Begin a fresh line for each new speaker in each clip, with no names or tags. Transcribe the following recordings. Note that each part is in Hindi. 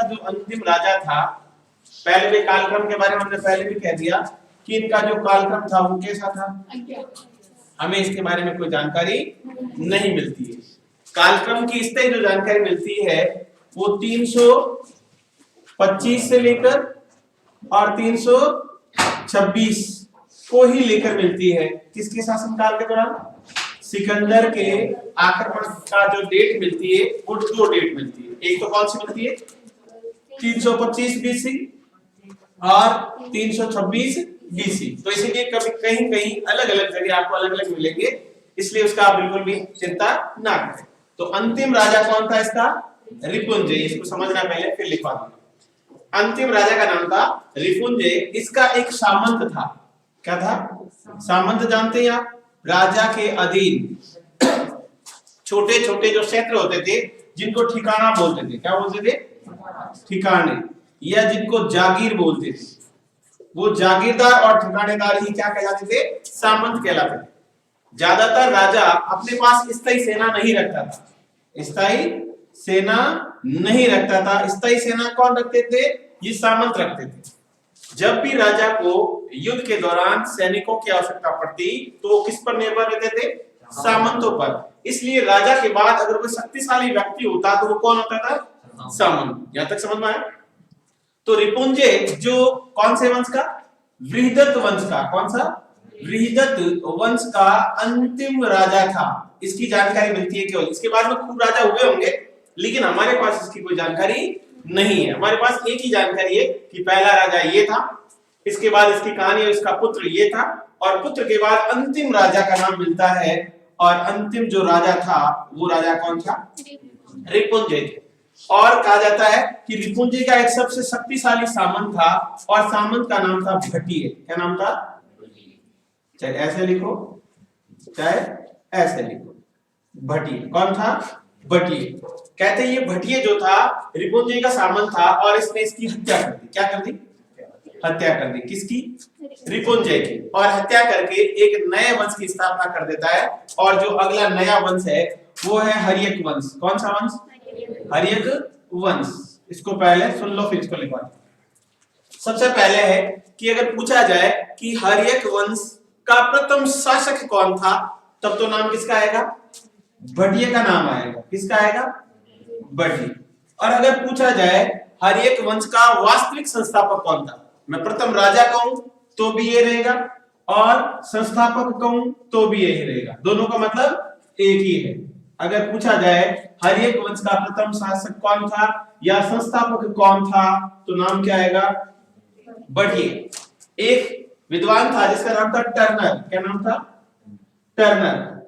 का जो अंतिम राजा था, पहले भी कालक्रम के बारे में हमने पहले भी कह दिया कि इनका जो कालक्रम था वो कैसा था, हमें इसके बारे में कोई जानकारी नहीं मिलती है। कालक्रम की इस जो जानकारी मिलती है वो 325 से लेकर और 326 को ही लेकर मिलती है। किसके शासनकाल के दौरान? सिकंदर के आक्रमण का जो डेट मिलती है वो दो डेट मिलती है। एक तो कौन सी मिलती है? 325 बीसी और 326 बीसी। तो इसीलिए कभी कहीं कहीं अलग अलग जगह आपको अलग अलग मिलेंगे, इसलिए उसका आप बिल्कुल भी चिंता ना करें। तो अंतिम राजा कौन था इसका? रिपुंजय। इसको समझना पहले फिर लिखवा दूंगा। अंतिम राजा का नाम था रिपुंजय। इसका एक सामंत था। क्या था? सामंत जानते हैं आप? राजा के अधीन छोटे छोटे जो क्षेत्र होते थे जिनको ठिकाना बोलते थे। क्या बोलते थे? ठिकाने, या जिनको जागीर बोलते थे। वो जागीरदार और ठिकानेदार ही क्या कहलाते थे? सामंत कहलाते थे। ज्यादातर राजा अपने पास स्थायी सेना नहीं रखता था। स्थायी सेना नहीं रखता था। स्थायी सेना कौन रखते थे? ये सामंत रखते थे। जब भी राजा को युद्ध के दौरान सैनिकों की आवश्यकता पड़ती तो किस पर निर्भर रहते थे? सामंतों पर। इसलिए राजा के बाद अगर कोई शक्तिशाली व्यक्ति होता तो वो कौन होता था? सामंत। यहां तक समझ में आया? तो रिपुंजय जो कौन से वंश का? बृहदत्त वंश का। कौन सा? बृहदत्त वंश का अंतिम राजा था। इसकी जानकारी मिलती है केवल। इसके बाद में खूब राजा हुए होंगे लेकिन हमारे पास इसकी कोई जानकारी नहीं है। हमारे पास एक ही जानकारी है कि पहला राजा ये था, इसके बाद इसकी कहानी और इसका पुत्र ये था, और पुत्र के बाद अंतिम राजा का नाम मिलता है। और अंतिम जो राजा था वो राजा कौन था? रिपुंजय थे। और कहा जाता है कि रिपुंजय का एक सबसे शक्तिशाली सामंत था और सामंत का नाम था भट्टिय। क्या नाम था? चाहे ऐसे लिखो चाहे ऐसे लिखो, भट्टिय। कौन था? भट्टिय। कहते ये भट्टिय जो था रिपुंजय का सामंत था और इसने इसकी हत्या कर दी। क्या कर दी? हत्या कर दी। किसकी? रिपुंजय की। और हत्या करके एक नए वंश की स्थापना कर देता है। और जो अगला नया वंश है वो है हर्यक वंश। कौन सा वंश? हर्यक वंश। इसको पहले सुन लो फिर इसको लिखवा। सबसे पहले है कि अगर पूछा जाए कि हर्यक वंश का प्रथम शासक कौन था तब तो नाम किसका आएगा? भट्टिय का नाम आएगा। किसका आएगा? भट्टिय। और अगर पूछा जाए हर्यक वंश का वास्तविक संस्थापक कौन था, मैं प्रथम राजा कहूं तो भी ये रहेगा और संस्थापक कहूं तो भी यही रहेगा। दोनों का मतलब एक ही है। अगर पूछा जाए हर्यक वंश का प्रथम शासक कौन था या संस्थापक कौन था तो नाम क्या आएगा? भट्टिय। एक विद्वान था जिसका नाम था टर्नर। क्या नाम था? टर्नर।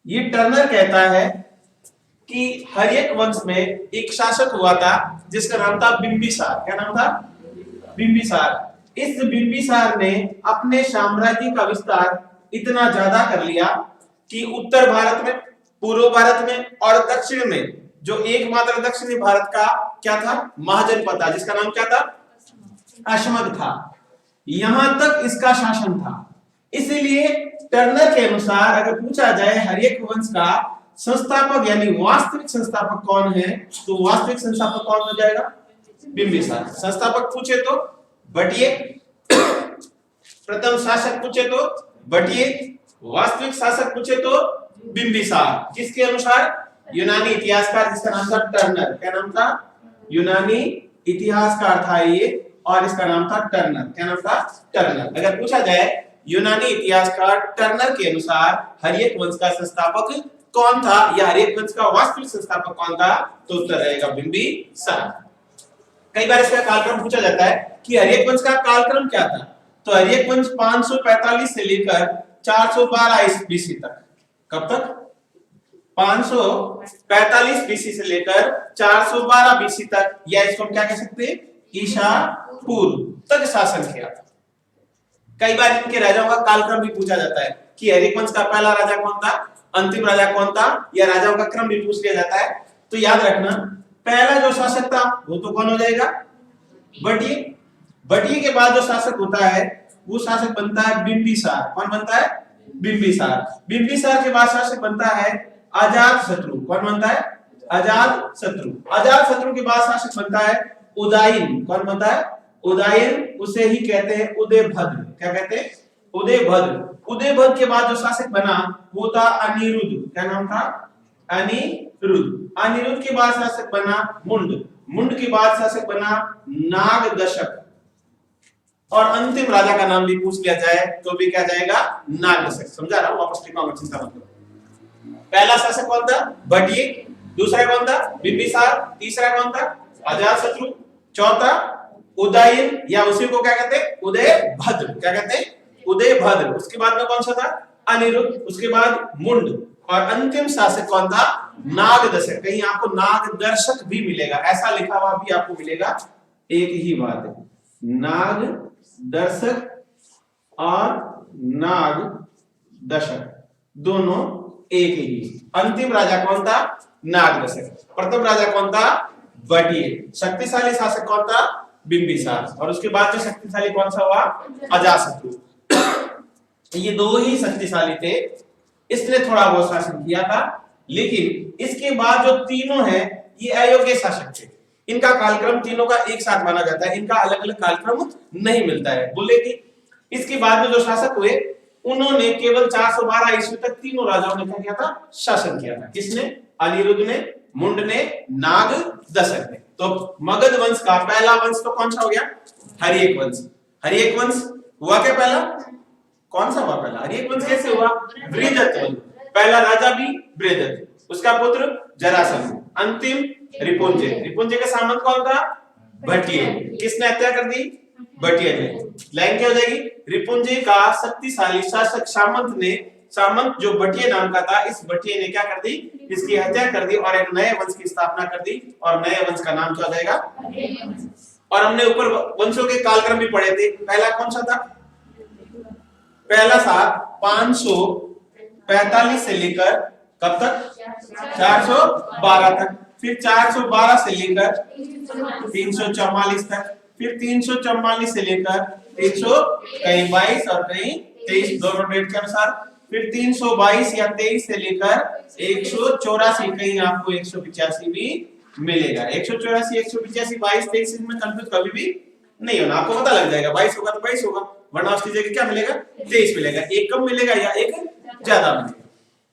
ये टर्नर कहता है कि हर्यक वंश में एक शासक हुआ था जिसका नाम था बिंबिसार। क्या नाम था? बिंबिसार। इस बिंबिसार ने अपने साम्राज्य का विस्तार इतना ज्यादा कर लिया कि उत्तर भारत में, पूर्व भारत में और दक्षिण में जो एकमात्र दक्षिणी भारत का क्या था? महाजनपद था जिसका नाम क्या था? अशमग था। यहां तक इसका शासन था। इसलिए टर्नर के अनुसार अगर पूछा जाए हर्यक वंश का संस्थापक यानी वास्तविक संस्थापक कौन है तो वास्तविक संस्थापक कौन हो जाएगा? बिंबिसार। संस्थापक पूछे तो भट्टिय, प्रथम शासक पूछे तो भट्टिय, वास्तविक शासक पूछे तो बिंबिसार। किसके अनुसार? यूनानी इतिहासकार जिसका नाम था टर्नर। क्या नाम था? यूनानी इतिहासकार था ये और इसका नाम था टर्नर। क्या नाम था? टर्नर। अगर पूछा जाए यूनानी इतिहासकार टर्नर के अनुसार हर्यक वंश का संस्थापक कौन था या हर्यक वंश का वास्तविक संस्थापक कौन था तो उत्तर रहेगा बिंबिसार। कई बार इसका कालक्रम पूछा जाता है कि हर्यक वंश का कालक्रम क्या था, तो हर्यक वंश 545 से लेकर 412 बीसी तक। कब तक? 545 बीसी से लेकर 412 बीसी तक, या इसको हम क्या कह सकते हैं? ईसा पूर्व तक शासन किया था। कई बार इनके राजाओं का कालक्रम भी पूछा जाता है कि हर्यक वंश का पहला राजा कौन था, अंतिम राजा कौन था, या राजाओं का क्रम भी पूछ लिया जाता है। तो याद रखना पहला जो शासक था वो तो कौन हो जाएगा? भट्टिय। भट्टिय के बाद जो शासक होता है वो शासक बनता है बिंबिसार। कौन बनता है? बिंबिसार। बिंबिसार के बाद शासक बनता है अजातशत्रु। कौन बनता है? अजातशत्रु। अजातशत्रु के बाद शासक बनता है उदयन, कौन बनता है? उदयन, उसे ही कहते हैं उदयभद्र। क्या कहते हैं? उदयभद्र। उदयभद्र के बाद जो शासक बना वो था अनिरुद्ध। क्या नाम था? अनिरुद्ध। अनिरुद्ध के बाद शासक बना मुंड। मुंड के बाद शासक बना नागदशक। और अंतिम राजा का नाम भी पूछ लिया जाए तो भी क्या जाएगा? नागदशक। समझा रहा हूं, वापस लिखा, चिंता मत करो। पहला शासक कौन था? भटिये। दूसरा कौन था? बिंबिसार। तीसरा कौन था? अजातशत्रु। चौथा उदयन, या उसी को क्या कहते हैं? उदयभद्र। क्या कहते हैं? उदयभद्र। उसके बाद में कौन सा था? अनिरुद्ध। उसके बाद मुंड। और अंतिम शासक कौन था? नागदशक। कहीं आपको नागदर्शक भी मिलेगा, ऐसा लिखा हुआ भी आपको मिलेगा। एक ही बात है, नागदर्शक और नागदशक दोनों एक ही। अंतिम राजा कौन था? नागदशक। प्रथम राजा कौन था? भटिये। शक्तिशाली शासक कौन था? बिंबिसार। और उसके बाद में शक्तिशाली कौन सा हुआ? अजातशत्रु। ये दो ही शक्तिशाली थे, इसने थोड़ा बहुत शासन किया था। लेकिन इसके बाद जो तीनों हैं ये अयोग्य शासक थे। इनका कालक्रम तीनों का एक साथ माना जाता है, इनका अलग अलग कालक्रम नहीं मिलता है। बोले कि इसके बाद में जो शासक हुए उन्होंने केवल 412 ईस्वी तक तीनों राजाओं ने क्या किया था? शासन किया था। किसने? अनिरुद्ध ने, मुंड ने, नागदशक ने। तो मगध वंश का पहला वंश तो कौन सा हो गया? हर्यक वंश। हर्यक वंश हुआ क्या पहला? कौन सा हुआ पहला? हर्यक वंश कैसे हुआ? बृहदत्त वंश। पहला राजा भी बृहदत्त, उसका पुत्र जरासंध, अंतिम रिपुंजय। रिपुंजय का सामंत कौन था? भटिये। किसने हत्या कर दी? भटिये ने। लाइन क्या हो जाएगी? रिपुंजय का शक्तिशाली शासक सामंत ने, सामंत जो भटिये नाम का था, इस भटिये ने क्या कर दी? इसकी हत्या कर दी और एक नए वंश की स्थापना कर दी। और नए वंश का नाम क्या हो जाएगा? और हमने ऊपर वंशों के कालक्रम भी पढ़े थे। पहला कौन सा था? पहला था 545 से लेकर कब तक? 412 तक। फिर 412 से लेकर 344 तक। फिर 344 से लेकर 300 कहीं 22 और कहीं 23 दोनों डेट के अनुसार। फिर 322 या 23 से लेकर 184, कहीं आपको 185 भी मिलेगा। 184, 185, 22, 23 में कंफ्यूज कभी भी नहीं होना, आपको पता लग जाएगा। 22 होगा तो 22 होगा, वरना उसकी जगह क्या मिलेगा? 23 मिलेगा। एक कम मिलेगा या एक ज्यादा मिलेगा।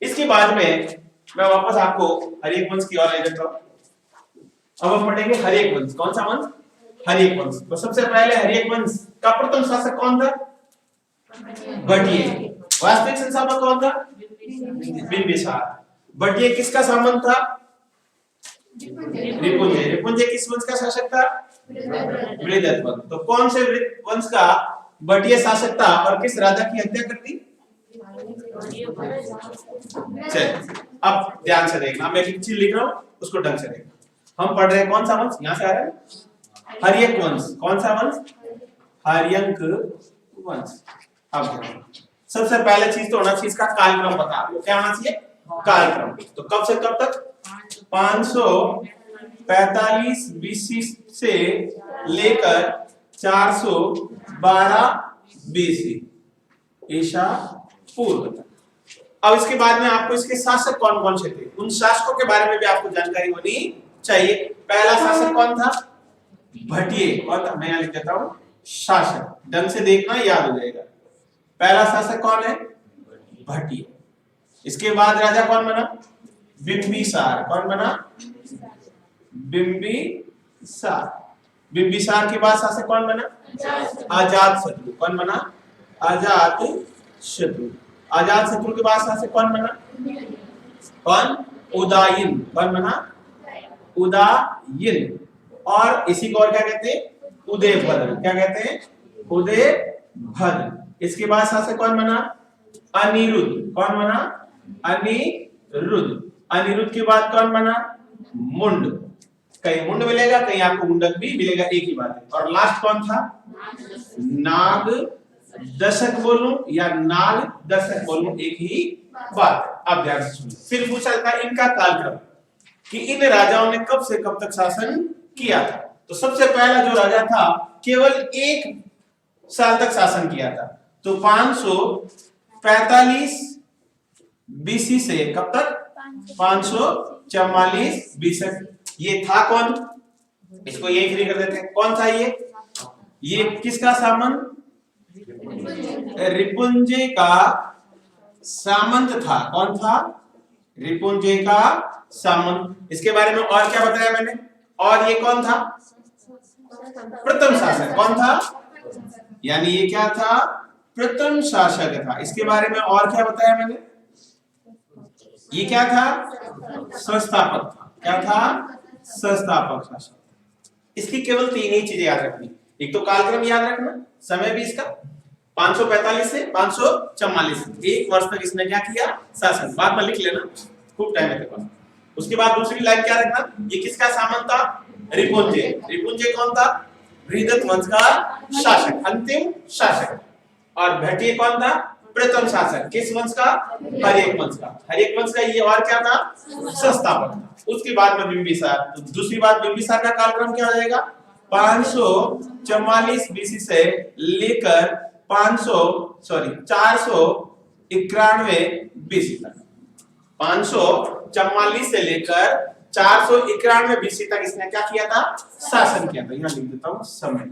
इसके बाद में मैं वापस आपको हर्यक वंश की ओर ले जाता हूं। अब हम पढ़ेंगे हर्यक वंश। कौन सा वंश? हर्यक वंश। तो सबसे पहले हर्यक वंश का प्रथम शासक कौन था? भटिये। वास्तविक संस्थापक कौन था? बिंबिसार। भटिये किसका सामंत था? रिपुंजय। रिपुंजय किस वंश का शासक था? बृहदत्त वंश। तो कौन से वंश का भटिये शासक था और किस राजा की हत्या कर दी? चल अब ध्यान से देखना, मैं एक चीज लिख रहा हूं, उसको ढंग से देखना। हम पढ़ रहे हैं कौन सा वंश? यहां से आ रहा है हर्यक वंश। कौन सा वंश? हर्यक वंश। अब सबसे पहले चीज तो होना चाहिए इसका कालक्रम पता। आपको क्या होना चाहिए? कालक्रम। तो कब से कब तक? 545 बीसी से लेकर 412 बीसी ईसा पूर्व तक। अब इसके बाद में आपको इसके शासक कौन कौन से थे, उन शासकों के बारे में भी आपको जानकारी होनी चाहिए। पहला शासक कौन था? भटिये। कौन था? मैं यहां लिख देता हूं शासक, ढंग से देखना, याद हो जाएगा। पहला शासक कौन है? भटिये। इसके बाद राजा कौन बना? बिंबिसार। कौन बना? बिंबिसार। बिंबिसार के बाद शासक कौन बना? अजातशत्रु। कौन बना? अजातशत्रु। अजातशत्रु के बाद शासक कौन बना? कौन? उदयन। कौन बना? उदयन। और इसी को और क्या कहते हैं? उदयभद्र। क्या कहते हैं? उदयभद्र। इसके बाद शासक कौन बना? अनिरुद्ध। कौन बना? अनिरुद्ध। अनिरुद्ध के बाद कौन बना? मुंड। कहीं मुंड मिलेगा, कहीं आपको मुंडक भी मिलेगा, एक ही बात है। और लास्ट कौन था? नागदशक बोलूं या नागदशक बोलूं, एक ही बात। अब ध्यान से सुनिए। फिर पूछा जाता है इनका कालक्रम कि इन राजाओं ने कब से कब तक शासन किया था। तो सबसे पहला जो राजा था केवल 1 साल तक शासन किया था। तो 545 बीसी से कब तक? 544 बीसी। ये था कौन? इसको यही फ्री कर देते हैं। कौन था ये किसका सामंत? रिपुंजय का सामंत था। कौन था? रिपुंजय का सामंत। इसके बारे में और क्या बताया मैंने? और ये कौन था? प्रथम शासक। कौन था? यानी ये क्या था? प्रथम शासक था। इसके बारे में और क्या बताया मैंने? ये क्या था? संस्थापक था। क्या था? संस्थापक शासक। इसकी केवल तीन ही चीजें याद रखनी। एक तो कालक्रम याद रखना, समय भी इसका 545 से 544, एक वर्ष तक इसने क्या किया? शासन। बाद में लिख लेना, खूब टाइम है तेरे पास। उसके बाद दूसरी लाइन क्या रखना? ये किसका सामंत था? रिपुंजय। रिपुंजय कौन था? बृहदत्त वंश का शासक, अंतिम शासक। और भट्टिय कौन था? प्रथम शासक। किस वंश का? हर्यक वंश का। हर्यक वंश का ये और क्या था? संस्थापक था। उसके बाद में बिंबिसार। तो दूसरी बात, बिंबिसार का कालक्रम क्या हो जाएगा? 544 बीसी से लेकर 491 बीसी तक। 544 से लेकर 491 बीसी तक इसने क्या किया था? शासन किया था। यहां लिख देता हूं समय।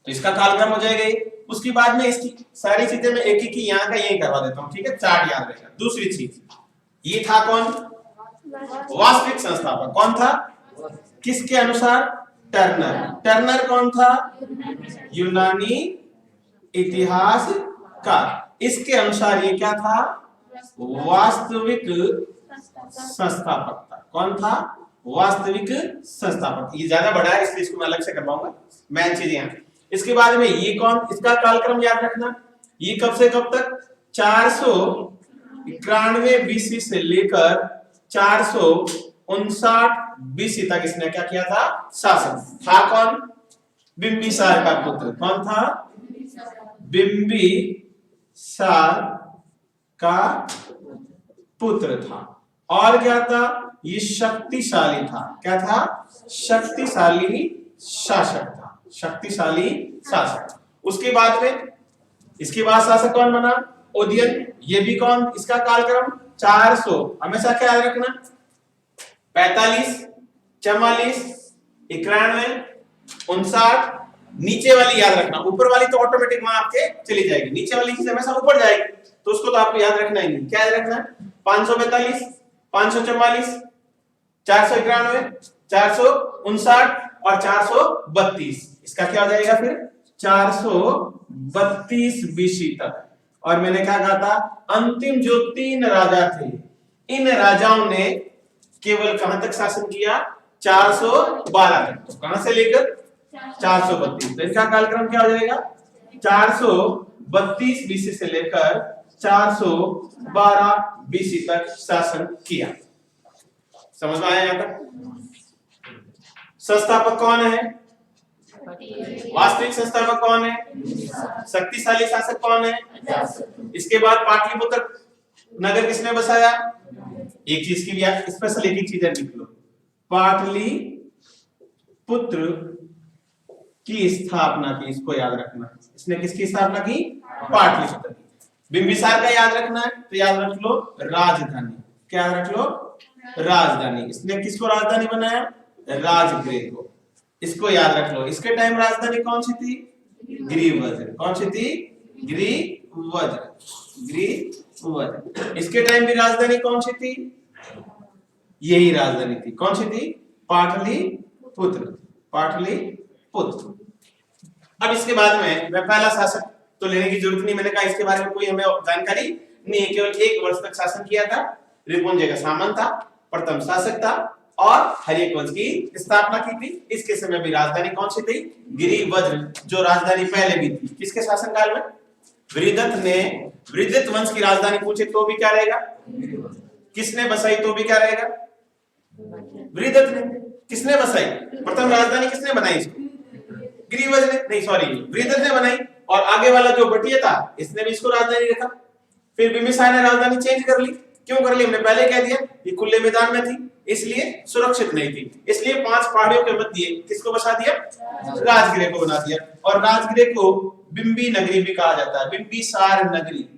तो इसका कालक्रम हो जाएगा ये। उसके बाद में इसकी सारी चीजें मैं एक एक यहाँ का यही करवा देता हूँ, ठीक है? चार्ट याद रहेगा। दूसरी चीज, ये था कौन? वास्तविक संस्थापक। कौन था? किसके अनुसार? टर्नर। टर्नर कौन था? यूनानी इतिहासकार। इसके अनुसार ये क्या था? वास्तविक संस्थापक था। कौन था? वास्तविक संस्थापक। ये ज्यादा बड़ा है इसलिए इसको मैं अलग से करवाऊंगा, मेन चीज यहाँ। इसके बाद में ये कौन? इसका कालक्रम याद रखना। ये कब से कब तक? 491 बीसी से लेकर 459 बीसी तक इसने क्या किया था? शासन। था कौन? बिंबिसार का पुत्र। कौन था? बिंबिसार का पुत्र था। और क्या था? ये शक्तिशाली था। क्या था? शक्तिशाली शासक था। शक्तिशाली शासक। उसके बाद में इसके बाद शासक कौन बना? उदयन। ये भी कौन? इसका कालक्रम 400, हमेशा क्या याद रखना? 45, 44, 91, 59। नीचे वाली याद रखना, ऊपर वाली तो ऑटोमेटिक वहां आपके चली जाएगी। नीचे वाली चीज हमेशा ऊपर जाएगी, तो उसको तो आपको याद रखना ही नहीं। क्या याद रखना है? 545, 544, 491, 459 और 432। इसका क्या हो जाएगा फिर? 432 बीसी तक। और मैंने क्या कहा था? अंतिम जो 3 राजा थे, इन राजाओं ने केवल कहां तक शासन किया? 412 तक। तो कहां से लेकर 432। तो इनका कालक्रम क्या हो जाएगा? 432 बीसी से लेकर 412 बीसी तक शासन किया। समझ में आया यहां तक? संस्थापक कौन है? वास्तविक संस्थापक कौन है? शक्तिशाली शासक कौन है? इसके बाद पाटलिपुत्र नगर किसने बसाया? एक चीज की भी स्पेशल एक चीज लिख लो, पाटलिपुत्र की स्थापना की। इसको याद रखना। इसने किसकी स्थापना की? पाटलिपुत्र की। बिंबिसार का याद रखना है तो याद रख लो राजधानी। क्या याद रख लो? राजधानी। इसने किसको राजधानी बनाया? राजगृह को। इसको याद रख लो। इसके टाइम राजधानी कौन सी थी? गिरिवज्र। कौन सी थी? गिरिवज्र। गिरिवज्र। इसके टाइम भी राजधानी कौन सी थी? यही राजधानी थी। कौन सी थी? पाटलिपुत्र। पाटलिपुत्र। अब इसके बाद में मैं पहला शासक तो लेने की जरूरत नहीं, मैंने कहा इसके बारे में कोई हमें जानकारी नहीं है। केवल 1 वर्ष तक शासन किया था। रिपुंजय का सामंत था, प्रथम शासक था और हर्यक वंश की स्थापना की थी। इसके समय भी राजधानी कौन सी थी? गिरिवज्र, जो राजधानी पहले भी थी। किसके शासनकाल में? बृहदत्त ने बृहदत्त वंश की राजधानी पूछे तो भी क्या रहेगा? किसने बसाई तो भी क्या रहेगा? बृहदत्त ने। किसने बसाई? प्रथम राजधानी किसने बनाई? इसको गिरिवज्र ने, नहीं सॉरी, बृहदत्त ने बनाई। और आगे वाला जो भट्टिय था इसने भी इसको राजधानी रखा। फिर बिंबिसार ने राजधानी चेंज कर ली। क्यों कर ली? हमने पहले कह दिया, ये खुले मैदान में थी इसलिए सुरक्षित नहीं थी, इसलिए 5 पहाड़ियों के मध्य किसको बसा दिया? राजगृह को बना दिया। और राजगृह को बिंबी नगरी भी कहा जाता है। बिंबिसार नगरी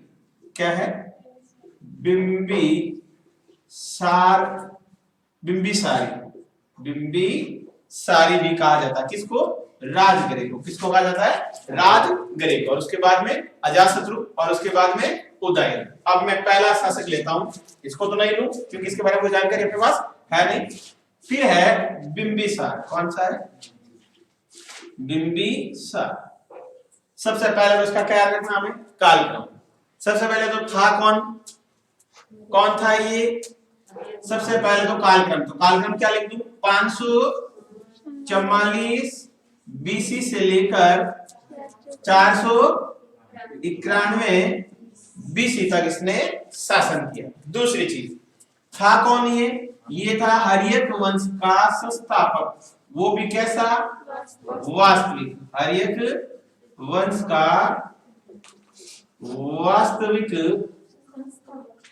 क्या है? बिंबिसार, बिंबिसारी। बिंबिसारी भी कहा जाता है। किसको? राजगिरे को। किसको कहा जाता है? राजगिरे को। और उसके बाद में अजातशत्रु और उसके बाद में उदयन। अब मैं पहला शासक लेता हूं, इसको तो नहीं लूं क्योंकि इसके बारे में कोई जानकारी अपने पास है नहीं। फिर है बिंबिसार। कौन सा है? बिंबिसार। सबसे पहले तो उसका क्या रखना हमें? कालक्रम। सबसे पहले तो था कौन था ये? सबसे पहले तो कालक्रम। तो कालक्रम क्या लिख दूं? 544 बीसी से लेकर 491 बीसी तक इसने शासन किया। दूसरी चीज था कौन ये था हर्यक वंश का संस्थापक। वो भी कैसा? वास्तविक। हर्यक वंश का वास्तविक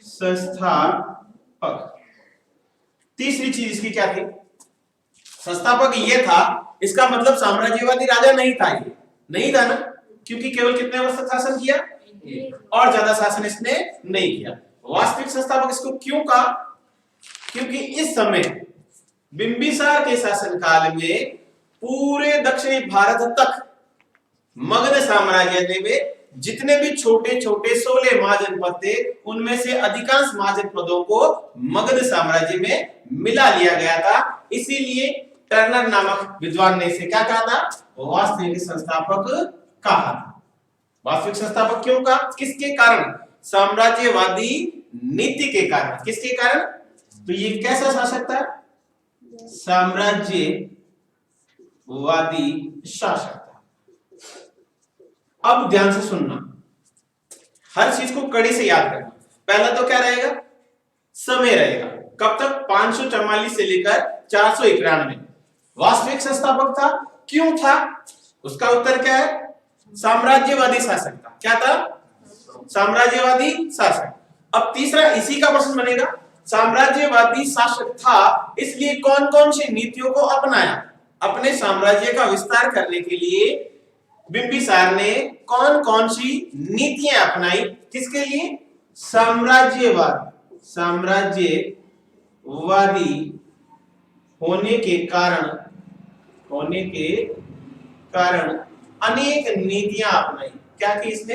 संस्थापक। तीसरी चीज इसकी क्या थी? संस्थापक ये था, इसका मतलब साम्राज्यवादी राजा नहीं था। ये नहीं था ना, क्योंकि केवल कितने वर्ष तक शासन किया? और ज्यादा शासन इसने नहीं किया। वास्तविक संस्थापक इसको क्यों कहा? क्योंकि इस समय बिंबिसार के शासनकाल में पूरे दक्षिणी भारत तक मगध साम्राज्य में जितने भी छोटे छोटे 16 महाजनपद थे, उनमें से अधिकांश महाजनपदों को मगध साम्राज्य में मिला लिया गया था। इसीलिए टर्नर नामक विद्वान ने इसे क्या कहा था? वास्तविक संस्थापक कहा था। वास्तविक संस्थापक क्यों कहा? किसके कारण? साम्राज्यवादी नीति के कारण। किसके कारण? तो ये कैसा शासक था? साम्राज्यवादी शासक था। अब ध्यान से सुनना, हर चीज को कड़ी से याद करना। पहला तो क्या रहेगा? समय रहेगा। कब तक? 544 से लेकर 491। वास्तविक संस्थापक था। क्यों था? उसका उत्तर क्या है? साम्राज्यवादी शासक था। क्या था? साम्राज्यवादी शासक। अब तीसरा इसी का प्रश्न बनेगा, साम्राज्यवादी शासक था इसलिए कौन कौन सी नीतियों को अपनाया? अपने साम्राज्य का विस्तार करने के लिए बिंबिसार ने कौन कौन सी नीतियां अपनाई? किसके लिए? साम्राज्यवादी होने के कारण अनेक नीतियां अपनाई। क्या की इसने?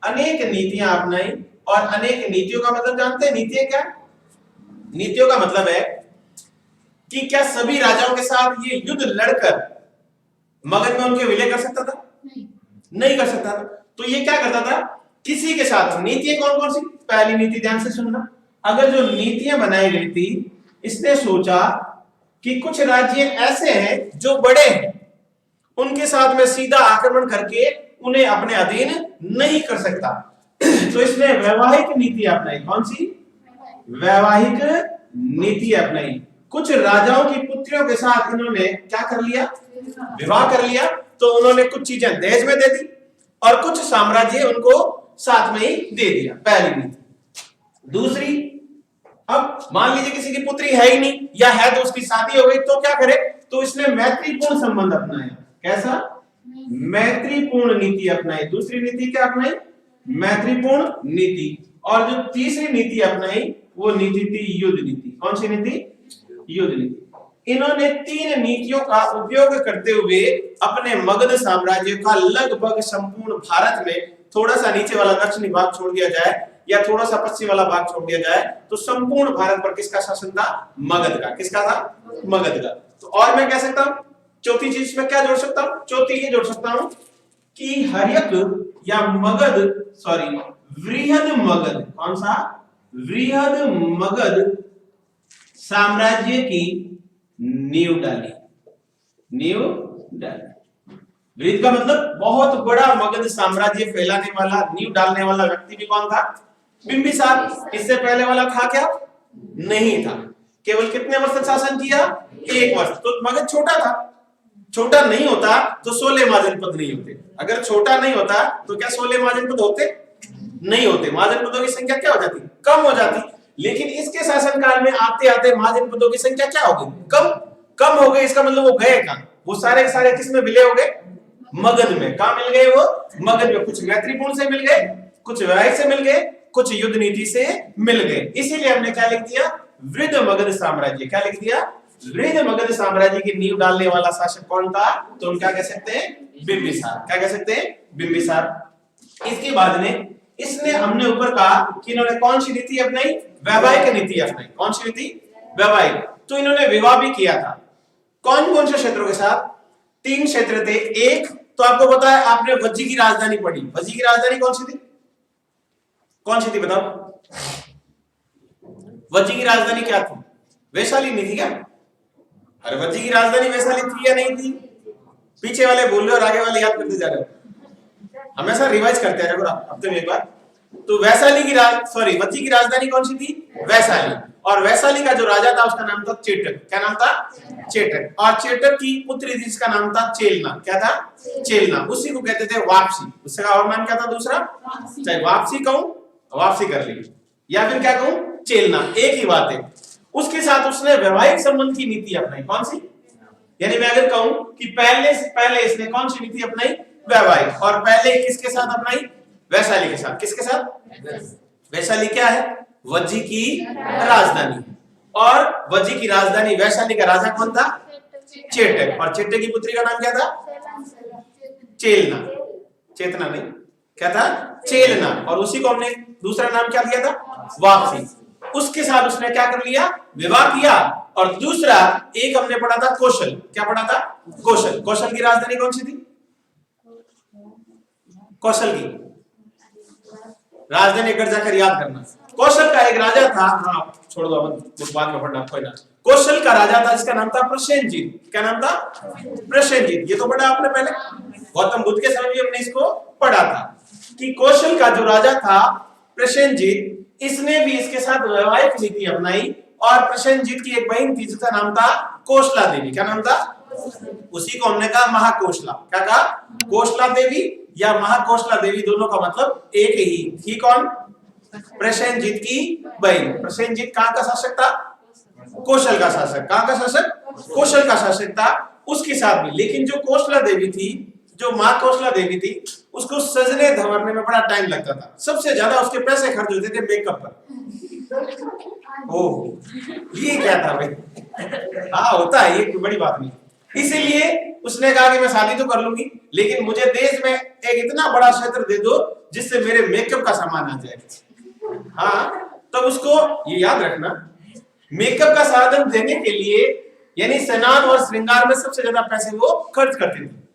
अनेक नीतियां अपनाई। और अनेक नीतियों का मतलब जानते हैं? नीतियां क्या? नीतियों का मतलब है कि क्या सभी राजाओं के साथ ये युद्ध लड़कर मगध में उनके विलय कर सकता था? नहीं कर सकता था। तो ये क्या करता था? किसी के साथ। नीतियां कौन कौन सी? पहली नीति ध्यान से सुनना, अगर जो नीतियां बनाई गई थी, इसने सोचा कि कुछ राज्य ऐसे हैं जो बड़े हैं, उनके साथ में सीधा आक्रमण करके उन्हें अपने अधीन नहीं कर सकता। तो इसने वैवाहिक नीति अपनाई। कौन सी? वैवाहिक नीति अपनाई। कुछ राजाओं की पुत्रियों के साथ इन्होंने क्या कर लिया? विवाह कर लिया। तो उन्होंने कुछ चीजें दहेज में दे दी और कुछ साम्राज्य उनको साथ में ही दे दिया। पहली नीति। दूसरी, अब मान लीजिए किसी की पुत्री है ही नहीं या है तो उसकी शादी हो गई, तो क्या करे? तो इसने मैत्रीपूर्ण संबंध अपनाया। कैसा? मैत्रीपूर्ण नीति अपनाई। दूसरी नीति क्या अपनाई? मैत्रीपूर्ण नीति। और जो तीसरी नीति अपनाई वो नीति थी युद्ध नीति। कौन सी नीति? युद्ध नीति। इन्होंने 3 नीतियों का उपयोग करते हुए अपने मगध साम्राज्य का लगभग संपूर्ण भारत में, थोड़ा सा नीचे वाला दक्षिणी भाग छोड़ दिया जाए या थोड़ा सा पश्चिम वाला भाग छोड़ दिया जाए, तो संपूर्ण भारत पर किसका शासन था? मगध का। किसका था? मगध का। तो और मैं कह सकता हूं, चौथी चीज में क्या जोड़ सकता हूं? चौथी ये जोड़ सकता हूं कि हर्यक या वृहद मगध। कौन सा? वृहद मगध साम्राज्य की नींव डाली। वृहद का मतलब बहुत बड़ा मगध साम्राज्य फैलाने वाला, नींव डालने वाला व्यक्ति भी कौन था? बिंबिसार। इससे पहले वाला था क्या? नहीं था। केवल कितने वर्ष तक शासन किया? 1 वर्ष। तो मगध छोटा था। छोटा नहीं होता तो 16 महाजनपद नहीं होते। अगर छोटा नहीं होता तो क्या 16 महाजनपद होते? नहीं होते। महाजनपदों की संख्या क्या हो जाती? कम हो जाती। लेकिन इसके शासनकाल में आते आते महाजनपदों की संख्या क्या हो गई? कम हो गई। इसका मतलब वो गए कहां? वो सारे के सारे किस में विलय हो गए? मगध में। कहां मिल गए वो? मगध में। कुछ मैत्रीपूर्ण से मिल गए, कुछ वैवाहिक से मिल गए, कुछ युद्ध नीति से मिल गए। इसीलिए हमने क्या लिख दिया? वृहद मगध साम्राज्य। क्या लिख दिया? वृद्ध मगध साम्राज्य की नींव डालने वाला शासक कौन था? तो उनका कह सकते हैं बिंबिसार। क्या कह सकते हैं? बिंबिसार। इसके बाद में इसने हमने ऊपर कहा कि इन्होंने कौन सी नीति अपनाई? वैवाहिक नीति अपनाई। कौन सी नीति? वैवाहिक। तो इन्होंने विवाह भी किया था। कौन कौन से क्षेत्रों के साथ? 3 क्षेत्र थे। एक तो आपको पता है, आपने वज्जी की राजधानी पढ़ी। वज्जी की राजधानी कौन सी थी? कौन सी थी बताओ? वज्जी की राजधानी क्या थी? वैशाली नहीं थी क्या? अरे वज्जी की राजधानी वैशाली थी या नहीं थी? पीछे वाले बोल रहे हो और आगे वाले याद करते जा रहे हो। हमेशा रिवाइज करते हैं हफ्ते में एक बार। तो वैशाली की वज्जी की राजधानी कौन सी थी? वैशाली। और वैशाली का जो राजा था उसका नाम था चेटक। क्या नाम था? चेटक। और चेटक की पुत्री थी जिसका नाम था चेलना। क्या था? चेलना। उसी को कहते थे वापसी। उसका और नाम क्या था दूसरा? चाहे वापसी कहूं, वापसी कर ली, या फिर क्या कहूं, चेलना, एक ही बात है। उसके साथ उसने वैवाहिक संबंध की नीति अपनाई। कौन सी? यानी मैं अगर कहूं कि पहले इसने कौन सी नीति अपनाई? वैवाहिक। और पहले किसके साथ अपनाई? वैशाली के साथ। किसके साथ? वैशाली क्या है? वज्जी की राजधानी। और वज्जी की राजधानी वैशाली का राजा कौन था? चेटक। और चेटक की पुत्री का नाम क्या था? चेलना। चेतना नहीं, क्या था? चेलना। और उसी को हमने दूसरा नाम क्या दिया था? वापसी। उसके साथ उसने क्या कर लिया? विवाह किया। और दूसरा एक हमने पढ़ा था कौशल। क्या पढ़ा था? कौशल। कौशल की राजधानी कौन सी थी? कौशल की राजधानी एक जाकर याद करना। कौशल का एक राजा था, हाँ छोड़ दो, बाद में पढ़ना, कोई ना। कौशल का राजा था जिसका नाम था प्रसेनजीत। क्या नाम था? प्रसेनजीत। ये तो पढ़ा आपने पहले, गौतम बुद्ध के समय भी हमने इसको पढ़ा था कि कौशल का जो राजा था प्रसेनजीत, इसने भी इसके साथ वैवाहिक नीति अपनाई। और प्रसेनजीत की एक बहन थी जिसका नाम था कोसला देवी। क्या नाम था? उसी को हमने कहा महाकोसला। क्या कहा? कोसला देवी या महाकोसला देवी, दोनों का मतलब एक ही थी। कौन? प्रसेनजीत की बहन। प्रसेनजीत कहां का शासक था? कौशल का शासक। कहां का शासक? कौशल का शासक था। उसके साथ भी, लेकिन जो कोसला देवी थी, जो मां कोसला देवी थी, उसको सजने धवरने में बड़ा टाइम लगता था। सबसे ज्यादा उसके पैसे खर्च होते थे मेकअप पर। ओह, ये क्या था भाई? हाँ होता है, ये बड़ी बात नहीं। इसीलिए उसने कहा कि मैं शादी तो कर लूंगी, लेकिन मुझे देश में एक इतना बड़ा क्षेत्र दे दो जिससे मेरे मेकअप का सामान आ जाए। हाँ, तब उसको ये याद रखना, मेकअप का साधन देने के लिए यानी स्नान और श्रृंगार में सबसे ज्यादा पैसे वो खर्च करते थे।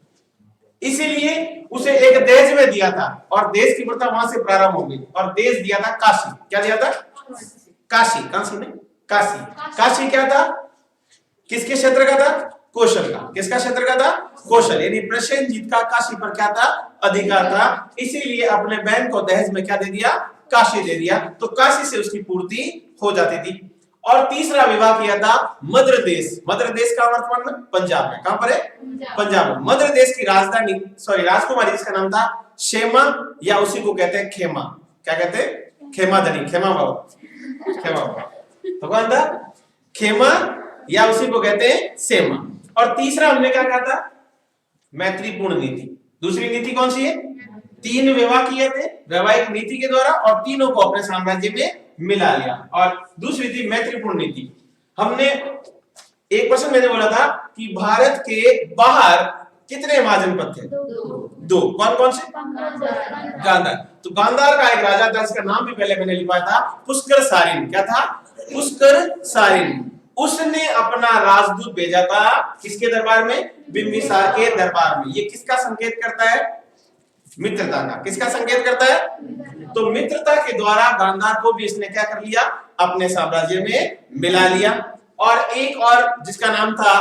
इसीलिए उसे एक देश में दिया था, और देश की प्रथा वहां से प्रारंभ हो गई। और देश दिया था काशी। क्या दिया था? काशी। काशी नहीं, काशी। काशी क्या था? किसके क्षेत्र का था? कौशल का। किसका क्षेत्र का था? कौशल। यानी प्रसेनजीत का काशी पर क्या था? अधिकार था। इसीलिए अपने बहन को दहेज में क्या दे दिया? काशी दे दिया। तो काशी से उसकी पूर्ति हो जाती थी। और तीसरा विवाह किया था मद्र देश। मद्र देश का वर्तमान में पंजाब में। कहां पर है? पंजाब में। मद्र देश की राजधानी राजकुमारी जिसका नाम था क्षेमा, या उसी को कहते हैं खेमा। क्या कहते हैं? खेमाधनी। खेमा बाबा। खेमा बाबा तो कौन था? खेमा, या उसी को कहते हैं सेमा। और तीसरा हमने क्या कहा था? मैत्रीपूर्ण नीति। दूसरी नीति कौन सी है? 3 विवाह किए थे वैवाहिक नीति के द्वारा, और तीनों को अपने साम्राज्य में मिला लिया। और दूसरी थी मैत्रीपूर्ण नीति। हमने एक प्रश्न मैंने बोला था कि भारत के बाहर कितने महाजनपद थे? 2। कौन कौन से? गांधार। तो गांधार का एक राजा था, इसका नाम भी पहले मैंने लिखा था, पुष्कर सारिन। क्या था? पुष्कर सारिन। उसने अपना राजदूत भेजा था किसके दरबार में? बिंबिसार के दरबार में। ये किसका संकेत करता है? मित्रता का। किसका संकेत करता है? तो मित्रता के द्वारा गांधार को भी इसने क्या कर लिया? अपने साम्राज्य में मिला लिया। और एक और जिसका नाम था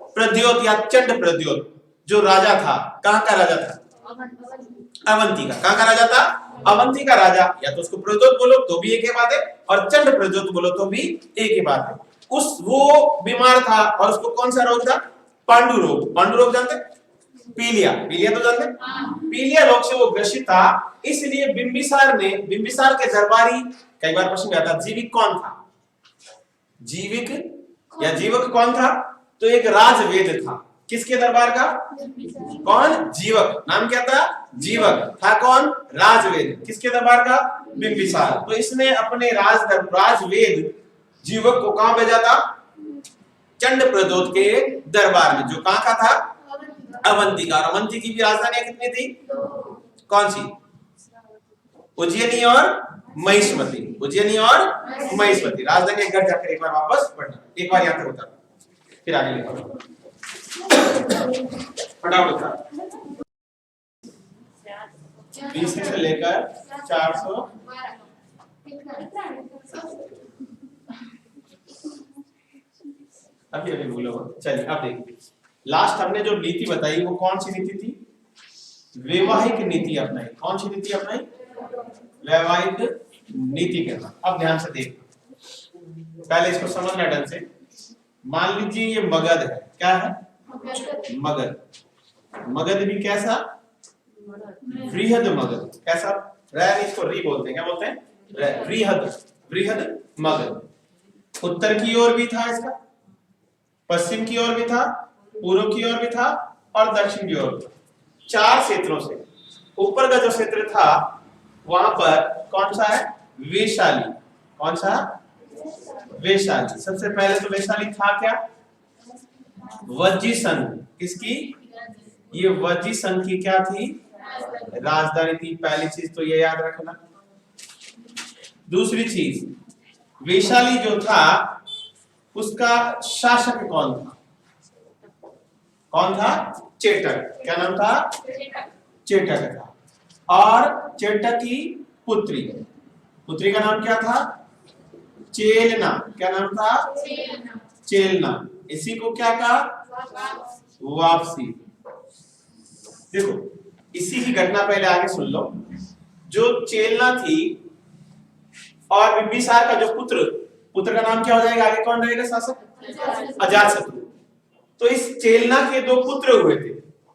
प्रद्योत या चंड प्रद्योत, जो राजा था, कहां का राजा था? अवंती का। कहां का राजा था? अवंती का राजा। या तो उसको प्रद्योत बोलो तो भी एक ही बात है, और चंड प्रद्योत बोलो तो भी एक ही बात है। वो बीमार था, और उसको कौन सा रोग था? पांडु रोग। पांडु रोग जानते? पीलिया। पीलिया तो जानते? पीलिया रोग से वो ग्रसित था। इसलिए बिंबिसार के दरबारी, कई बार प्रश्न आता है जीविक कौन था? जीविक या जीवक कौन था? तो एक राजवेद था। किसके दरबार का? कौन? जीवक। नाम क्या था? जीवक था। कौन? राजवेद। किसके दरबार का? बिंबिसार। तो इसने अपने राजवेद जीवक को कहां भेजा था? चंड प्रद्योत के दरबार में, जो कहां का था, अवंती का। और अवंती की भी राजधानी कितनी थी, कौन सी, उज्जैनी और महिष्मती, उज्जैनी और महिष्मती। राजधानी एक घर जाकर एक बार वापस पढ़ना, एक बार यहां तक होता फिर आगे लिखो फटाफट होता। BC से लेकर 400 अभी अभी बोलो। चलिए अब देखिए, लास्ट हमने जो नीति बताई वो कौन सी नीति थी, वैवाहिक नीति अपनाई। कौन सी नीति अपनाई, वैवाहिक नीति के बाद। अब ध्यान से देख, पहले इसको समझना ढंग से। मान लीजिए ये मगध है, क्या है, मगध। मगध भी कैसा, वृहद मगध। कैसा, रैन इसको री बोलते हैं, क्या बोलते हैं, वृहद, वृहद मगध। उत्तर की ओर भी था इसका, पश्चिम की ओर भी था, पूर्व की ओर भी था और दक्षिण की ओर भी था। 4 क्षेत्रों से ऊपर का जो क्षेत्र था वहां पर कौन सा है, वैशाली। कौन सा, वैशाली। सबसे पहले तो वैशाली था क्या, वज्जी संघ। किसकी, ये वज्जी संघ की क्या थी, राजधानी थी। पहली चीज तो ये याद रखना। दूसरी चीज, वैशाली जो था उसका शासक कौन था, कौन था, चेटक। क्या नाम था, चेटक था। और चेटक की पुत्री, पुत्री का नाम क्या था, चेलना। क्या नाम था, चेलना। इसी को क्या कहा, वापसी। देखो इसी की घटना पहले आगे सुन लो। जो चेलना थी और बिंबिसार का जो पुत्र, पुत्र का नाम क्या हो जाएगा, आगे कौन रहेगा शासक, अजातशत्रु। तो इस चेलना के 2 पुत्र हुए थे।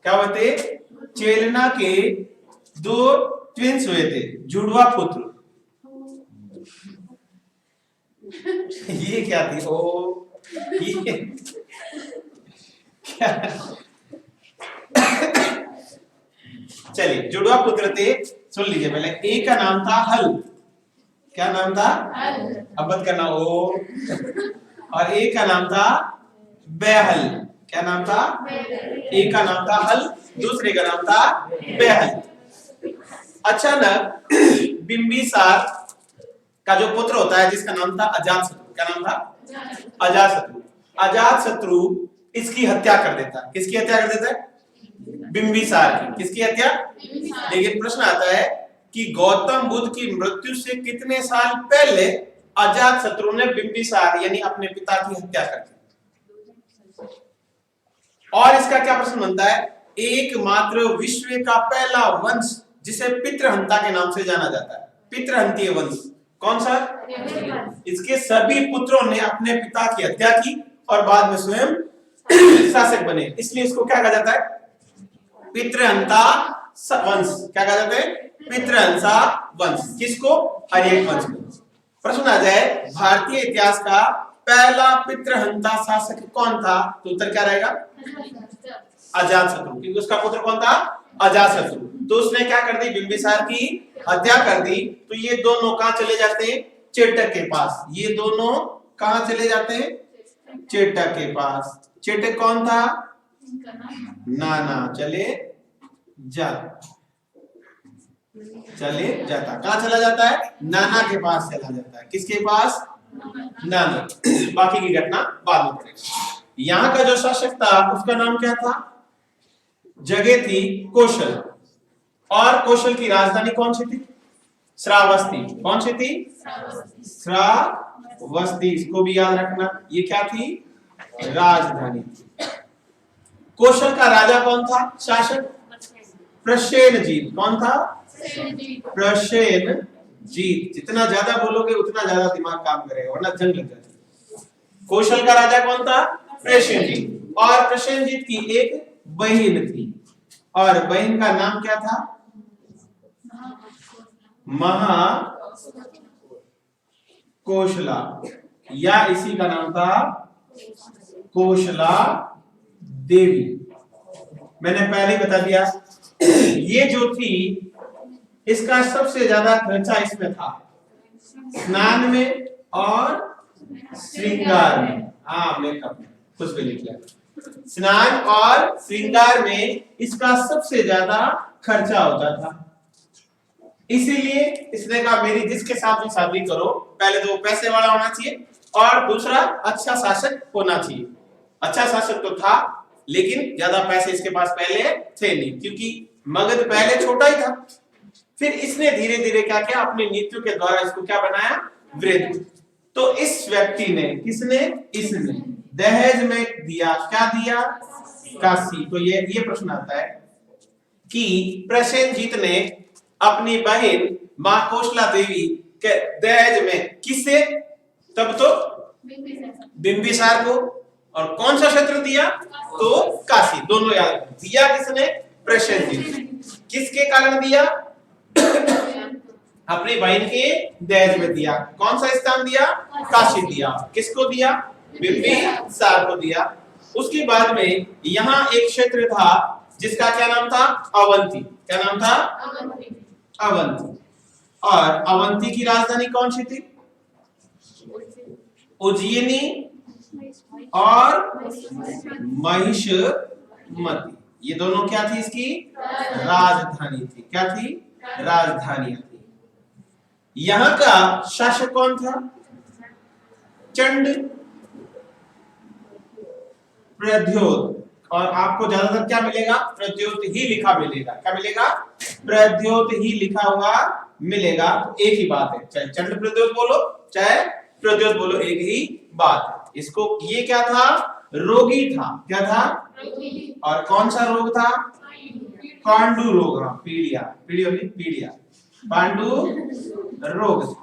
क्या हुए थे, चेलना के 2 ट्विंस हुए थे, जुड़वा पुत्र। ये क्या थी, ओ ये क्या, चलिए जुड़वा पुत्र थे। सुन लीजिए पहले, एक का नाम था हल। क्या नाम था, अब मत करना ओ। और एक का नाम था बेहल। क्या नाम था, एक का नाम था हल, दूसरे का नाम था बेहल। अचानक बिंबिसार का जो पुत्र होता है जिसका नाम था अजातशत्रु। क्या नाम था, अजातशत्रु। अजातशत्रु इसकी हत्या कर देता है। किसकी हत्या कर देता है, बिंबिसार की। किसकी हत्या, लेकिन प्रश्न आता है कि गौतम बुद्ध की मृत्यु से कितने साल पहले अजातशत्रु ने बिंबिसार यानी अपने पिता की हत्या कर दी। और इसका क्या प्रश्न बनता है, एकमात्र विश्व का पहला वंश जिसे पितृहंता के नाम से जाना जाता है, पितृहंतीय वंश, कौन सा, इसके सभी पुत्रों ने अपने पिता की हत्या की और बाद में स्वयं शासक बने। इसलिए इसको क्या कहा जाता है, पितृहंता वंश। क्या कहा जाता है, पितृहंसा वंश। किसको, हर्यक वंश को। प्रश्न आ जाए भारतीय इतिहास का पहला पितृहंता शासक कौन था, तो उत्तर क्या रहेगा, अजातशत्रु। क्योंकि उसका पुत्र कौन था, अजातशत्रु। तो उसने क्या कर दी, बिंबिसार की हत्या कर दी। तो ये दोनों कहां चले जाते हैं, चेटक के पास। ये दोनों कहां चले जाते हैं, चेटक के पास। चेटक कौन था, नाना। चले जाता। कहां चला जाता है, नाना के पास चला जाता है। किसके पास, नाना। बाकी की घटना बाद में पड़ेगी। यहाँ का जो शासक था उसका नाम क्या था, जगह थी कौशल। और कौशल की राजधानी कौन सी थी, श्रावस्ती। कौन सी थी, श्रावस्ती। इसको भी याद रखना, ये क्या थी, राजधानी। कौशल का राजा कौन था, शासक, प्रसेनजीत। कौन था, प्रसेनजीत। जितना ज्यादा बोलोगे उतना ज्यादा दिमाग काम करेगा, वरना जंग लग जाती है। कौशल का राजा कौन था, प्रसेनजीत। और प्रसेनजीत की एक बहन थी और बहन का नाम क्या था, महाकोशला, या इसी का नाम था कोशला देवी। मैंने पहले ही बता दिया, ये जो थी इसका सबसे ज्यादा खर्चा इसमें था, स्नान में और श्रृंगार में, हाँ मेकअप में। कुछ भी लिख लिया। स्नान और श्रृंगार में इसका सबसे ज्यादा खर्चा होता था, इसीलिए इसने कहा मेरी जिसके साथ भी शादी करो, पहले तो वो पैसे वाला होना चाहिए और दूसरा अच्छा शासक होना चाहिए। अच्छा शासक तो था लेकिन ज्यादा पैसे इसके पास पहले थे नहीं, क्योंकि मगध पहले छोटा ही था। फिर इसने धीरे धीरे क्या किया, अपनी नीतियों के द्वारा इसको क्या बनाया, वृद्ध। तो इस व्यक्ति ने, किसने, इसने दहेज में दिया, क्या दिया, काशी। तो ये प्रश्न आता है कि प्रसेनजीत ने अपनी बहन मां कौशला देवी के दहेज में किसे, तब तो बिंबिसार को, और कौन सा क्षेत्र दिया, तो काशी। दोनों याद दिया किसने, प्रसेनजीत। किसके कारण दिया, अपनी बहन के दहेज में दिया। कौन सा स्थान दिया, काशी दिया। किसको दिया, बिंबिसार को दिया। उसके बाद में यहाँ एक क्षेत्र था जिसका क्या नाम था, अवंती। क्या नाम था, अवंती। और अवंती की राजधानी कौन सी थी, उज्जैनी और महिषमती। ये दोनों क्या थी, इसकी राजधानी थी। क्या थी, राजधानी थी। यहां का शासक कौन था, चंड प्रद्योत। और आपको ज्यादातर क्या मिलेगा, प्रद्योत ही लिखा मिलेगा। क्या मिलेगा, प्रद्योत ही लिखा हुआ मिलेगा। तो एक ही बात है, चाहे चंड प्रद्योत बोलो चाहे प्रद्योत बोलो, एक ही बात है। इसको, ये क्या था, रोगी था। क्या था, और कौन सा रोग था, पांडु रोग। पीड़िया, पीड़िया पांडु रोग।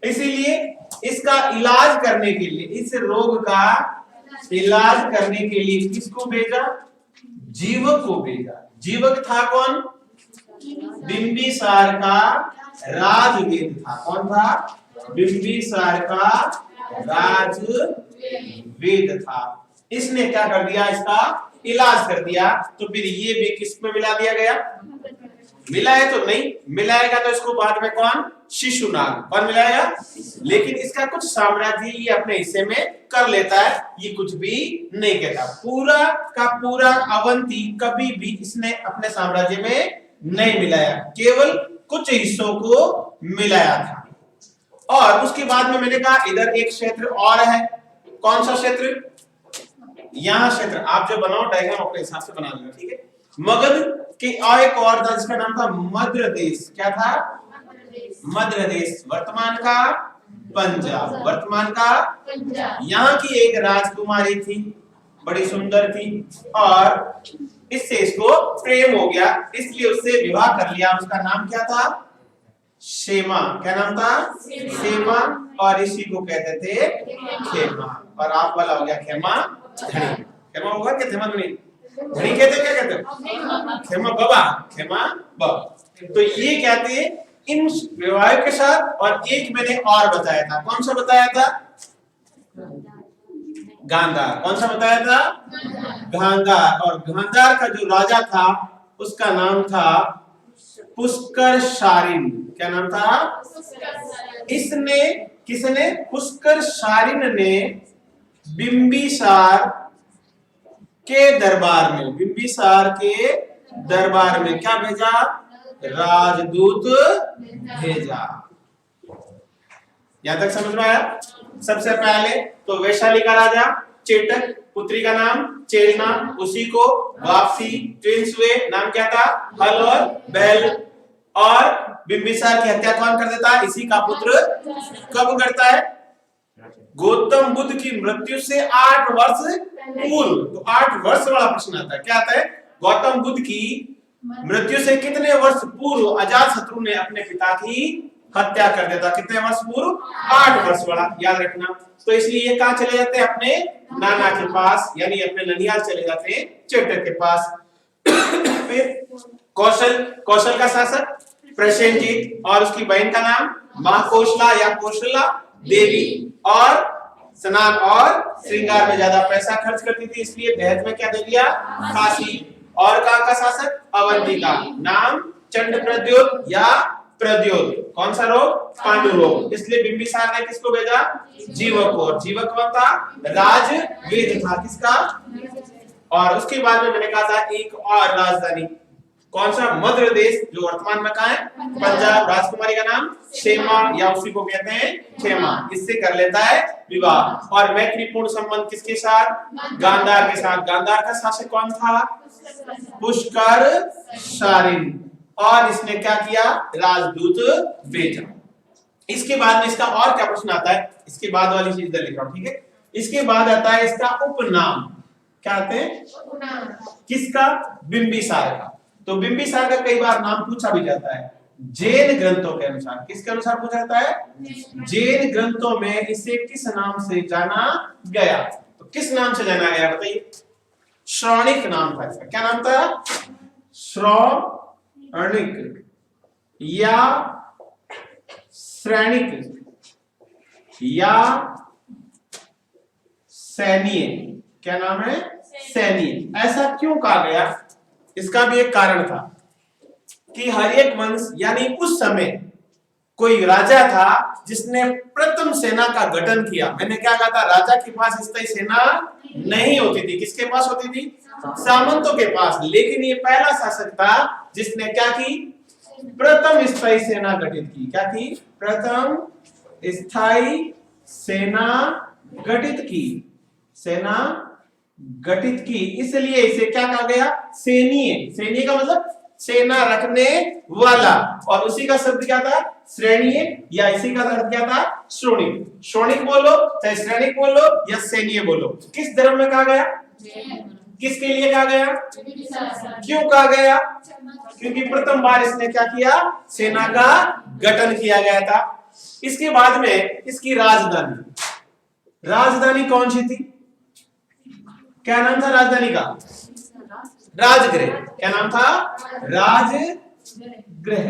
इसीलिए इसका इलाज करने के लिए, इस रोग का इलाज करने के लिए किसको भेजा, जीवक को भेजा। जीवक था कौन, बिंबिसार का राजवेद था। कौन था, बिंबिसार का राजवेद था। इसने क्या कर दिया, इसका इलाज कर दिया। तो फिर ये भी किस में मिला दिया गया, मिला है तो नहीं, मिलाएगा तो इसको बाद में कौन, शिशुनाग। कौन मिलाएगा, लेकिन इसका कुछ साम्राज्य ये अपने हिस्से में कर लेता है, ये कुछ भी नहीं कहता। पूरा का पूरा अवंती कभी भी इसने अपने साम्राज्य में नहीं मिलाया, केवल कुछ हिस्सों को मिलाया था। और उसके बाद में मैंने कहा इधर एक क्षेत्र और है। कौन सा क्षेत्र, यहाँ क्षेत्र। आप जो बनाओ डायग्राम अपने हिसाब से बना लेना, ठीक है। मगध के एक और था जिसका नाम था मध्य देश। क्या था, मध्य देश, वर्तमान का पंजाब। वर्तमान का पंजाब। यहाँ की एक राजकुमारी थी, बड़ी सुंदर थी, और इससे इसको प्रेम हो गया, इसलिए उससे विवाह कर लिया। उसका नाम क्या था, क्षेमा। क्या नाम था, क्षेमा। और इसी को कहते थे खेमा। और आप वाला हो गया खेमा धनी। खेमा होगा क्या, खेमा धनी, धनी कहते, क्या कहते, खेमा बाबा, खेमा बाबा। तो ये कहते हैं इन विवाह के साथ। और एक मैंने और बताया था, कौन सा बताया था, गांधार। कौन सा बताया था, गांधार। और गांधार का जो राजा था उसका नाम था पुष्कर शारिन। क्या नाम था, इसने, किसने, पुष्कर शारिन ने बिंबिसार के दरबार में, बिंबिसार के दरबार में क्या भेजा, राजदूत भेजा। यहां तक समझ में आया। सबसे पहले तो वैशाली का राजा चेटक, पुत्री का नाम चेलना, उसी को वापसी ट्विंस हुए, नाम क्या था, हल और बैल। और बिंबिसार की हत्या कौन कर देता है, इसी का पुत्र कब करता है, गौतम बुद्ध की मृत्यु से 8 वर्ष पूर्व। तो 8 वर्ष वाला प्रश्न आता है, क्या आता है, गौतम बुद्ध की मृत्यु से कितने वर्ष पूर्व अजातशत्रु ने अपने पिता की हत्या कर देता। कितने वर्ष पूर्व, 8 वर्ष वाला, याद रखना। तो इसलिए ये कहां चले जाते हैं, अपने नाना के पास, यानी अपने ननिहाल चले जाते हैं चेटक के पास। फिर कौशल का शासक प्रसेनजीत, और उसकी बहन का नाम मां कौशला या कौशला देवी। और स्नान और श्रृंगार में ज्यादा पैसा खर्च करती थी, इसलिए दहेज में क्या दे दिया, काशी। और कहां का शासक, अवंती का नाम चंड प्रद्योत या प्रद्योत। कौन सा रोग? पांडु रोग। इसलिए बिंबिसार ने किसको भेजा? जीवक को। और जीवक कौन था? राजवेद था। किसका? और उसके बाद में मैंने कहा था एक और राजधानी, कौन सा? मध्य प्रदेश, जो वर्तमान में कहां है? पंजाब। राजकुमारी का नाम क्षेमा, या उसी को कहते हैं खेमा। इससे कर लेता है विवाह। और मैत्रीपूर्ण संबंध किसके साथ? गांधार के साथ। गांधार का शासक कौन था? पुष्कर शारिन। और इसने क्या किया? राजदूत भेजा। इसके बाद में इसका और क्या प्रश्न आता है? इसके बाद वाली चीज इधर लिख रहा हूं, ठीक है। इसके बाद आता है इसका उपनाम। क्या आते हैं? किसका? बिंबिसार का। तो बिंबिसार का कई बार नाम पूछा भी जाता है जैन ग्रंथों के अनुसार। किसके अनुसार पूछा जाता है? जैन ग्रंथों में इसे किस नाम से जाना गया? तो किस नाम से जाना गया बताइए? श्रौणिक नाम था इसका। क्या नाम था? श्रौणिक या श्रेणिक या सैनीय। क्या नाम है? सैनीय। ऐसा क्यों कहा गया? इसका भी एक कारण था कि हर एक वंश, यानी उस समय कोई राजा था जिसने प्रथम सेना का गठन किया। मैंने क्या कहा था? राजा के पास स्थायी सेना नहीं होती थी। किसके पास होती थी? सामंतों के पास। लेकिन ये पहला शासक था जिसने क्या की? प्रथम स्थायी सेना गठित की। क्या की? प्रथम स्थायी सेना गठित की। सेना गठित की, इसलिए इसे क्या कहा गया? सैनीय। सैनीय का मतलब सेना रखने वाला। और उसी का शब्द क्या था? श्रेणीय, या इसी का अर्थ क्या था? श्रोणिक। श्रोणिक बोलो चाहे श्रेणिक बोलो या सैनीय बोलो। किस धर्म में कहा गया? किसके लिए कहा गया? क्यों कहा गया? क्योंकि प्रथम बार इसने क्या किया? सेना का गठन किया गया था। इसके बाद में इसकी राजधानी, राजधानी कौन सी थी? क्या नाम था राजधानी का? राजगृह। क्या नाम था? राजगृह।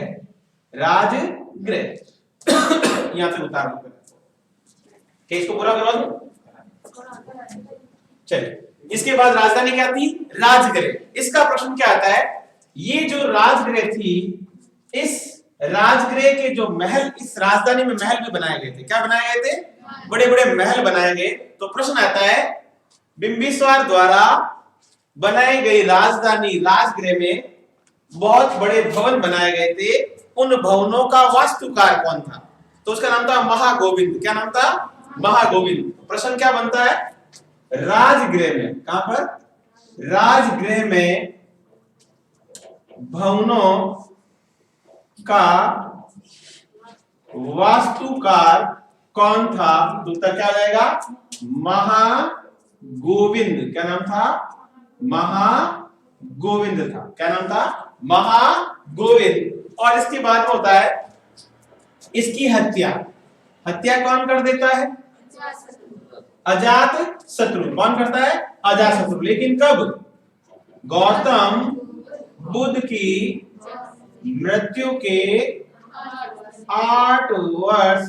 राजगृह। यहां से उतार दो, क्या इसको पूरा करवा दूं? चलिए, इसके बाद राजधानी क्या थी? राजगृह। इसका प्रश्न क्या आता है? ये जो राजगृह थी, इस राजगृह के जो महल, इस राजधानी में महल भी बनाए गए थे। क्या बनाए गए थे? बड़े बड़े महल बनाए गए। तो प्रश्न आता है, बिंबिसार द्वारा बनाई गई राजधानी राजगृह में बहुत बड़े भवन बनाए गए थे। उन भवनों का वास्तुकार कौन था? तो उसका नाम था महागोविंद। क्या नाम था? महागोविंद। प्रश्न क्या बनता है? राजगृह में, कहां पर? राजगृह में भवनों का वास्तुकार कौन था? तो उत्तर क्या जाएगा? महागोविंद। क्या नाम था? महागोविंद था। क्या नाम था? महागोविंद। और इसके बाद में होता है इसकी हत्या। हत्या कौन कर देता है? अजात शत्रु। कौन करता है? अजात शत्रु। लेकिन कब? गौतम बुद्ध की मृत्यु के 8 वर्ष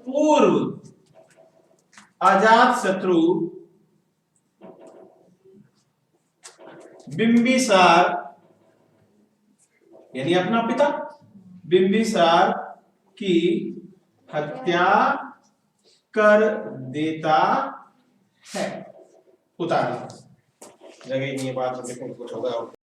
पूर्व अजात शत्रु बिंबिसार, यानी अपना पिता बिंबिसार की हत्या कर देता है। उतार जगह नहीं है, बात कुछ होगा।